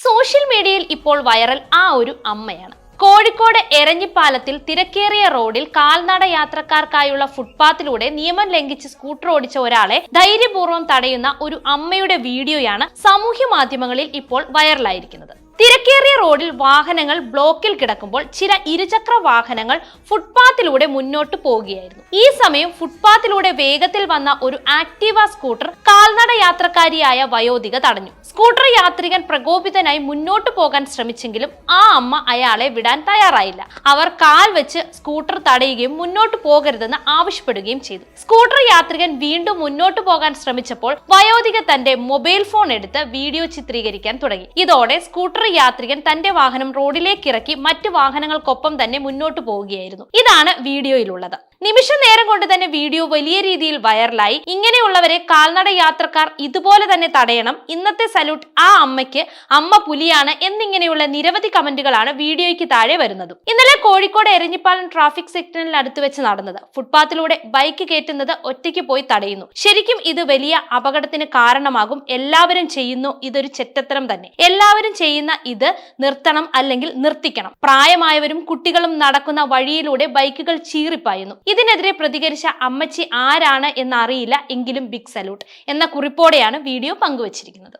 Social മീഡിയയിൽ ഇപ്പോൾ viral ഒരു അമ്മയാണ്. കോഴിക്കോട് എരഞ്ഞിപ്പാലത്തിൽ തിരക്കേറിയ റോഡിൽ കാൽനട യാത്രക്കാർക്കായുള്ള ഫുട്പാത്തിലൂടെ നിയമം ലംഘിച്ച് സ്കൂട്ടർ ഓടിച്ച ഒരാളെ ധൈര്യപൂർവ്വം തടയുന്ന ഒരു അമ്മയുടെ വീഡിയോയാണ് സാമൂഹ്യ മാധ്യമങ്ങളിൽ ഇപ്പോൾ വൈറലായിരിക്കുന്നത്. തിരക്കേറിയ റോഡിൽ വാഹനങ്ങൾ ബ്ലോക്കിൽ കിടക്കുമ്പോൾ ചില ഇരുചക്ര വാഹനങ്ങൾ ഫുട്പാത്തിലൂടെ മുന്നോട്ട് പോവുകയായിരുന്നു. ഈ സമയം ഫുട്പാത്തിലൂടെ വേഗത്തിൽ വന്ന ഒരു ആക്ടീവ സ്കൂട്ടർ കാൽനട യാത്രക്കാരിയായ വയോധിക തടഞ്ഞു. സ്കൂട്ടർ യാത്രികൻ പ്രകോപിതനായി മുന്നോട്ട് പോകാൻ ശ്രമിച്ചെങ്കിലും ആ അമ്മ അയാളെ വിടാൻ തയ്യാറായില്ല. അവർ കാൽ വെച്ച് സ്കൂട്ടർ തടയുകയും മുന്നോട്ട് പോകരുതെന്ന് ആവശ്യപ്പെടുകയും ചെയ്തു. സ്കൂട്ടർ യാത്രികൻ വീണ്ടും മുന്നോട്ട് പോകാൻ ശ്രമിച്ചപ്പോൾ വയോധിക തന്റെ മൊബൈൽ ഫോൺ എടുത്ത് വീഡിയോ ചിത്രീകരിക്കാൻ തുടങ്ങി. ഇതോടെ സ്കൂട്ടർ യാത്രികൻ തന്റെ വാഹനം റോഡിലേക്ക് ഇറക്കി മറ്റു വാഹനങ്ങൾക്കൊപ്പം തന്നെ മുന്നോട്ട് പോവുകയായിരുന്നു. ഇതാണ് വീഡിയോയിലുള്ളത്. നിമിഷ നേരം കൊണ്ട് തന്നെ വീഡിയോ വലിയ രീതിയിൽ വൈറലായി. ഇങ്ങനെയുള്ളവരെ കാൽനട യാത്രക്കാർ ഇതുപോലെ തന്നെ തടയണം, ഇന്നത്തെ സല്യൂട്ട് ആ അമ്മയ്ക്ക്, അമ്മ പുലിയാണ് എന്നിങ്ങനെയുള്ള നിരവധി കമന്റുകളാണ് വീഡിയോയ്ക്ക് താഴെ വരുന്നത്. ഇന്നലെ കോഴിക്കോട് എരഞ്ഞിപ്പാലം ട്രാഫിക് സിഗ്നലിൽ അടുത്ത് വെച്ച് നടന്നത്. ഫുട്പാത്തിലൂടെ ബൈക്ക് കയറ്റുന്നത് ഒറ്റയ്ക്ക് പോയി തടയുന്നു. ശരിക്കും ഇത് വലിയ അപകടത്തിന് കാരണമാകും. എല്ലാവരും ചെയ്യുന്നു, ഇതൊരു ചെറ്റത്തരം തന്നെ. എല്ലാവരും ചെയ്യുന്ന ഇത് നിർത്തണം, അല്ലെങ്കിൽ നിർത്തിക്കണം. പ്രായമായവരും കുട്ടികളും നടക്കുന്ന വഴിയിലൂടെ ബൈക്കുകൾ ചീറിപ്പായുന്നു. ഇതിനെതിരെ പ്രതികരിച്ച അമ്മച്ചി ആരാണ് എന്നറിയില്ല, എങ്കിലും ബിഗ് സല്യൂട്ട് എന്ന കുറിപ്പോടെയാണ് വീഡിയോ പങ്കുവച്ചിരിക്കുന്നത്.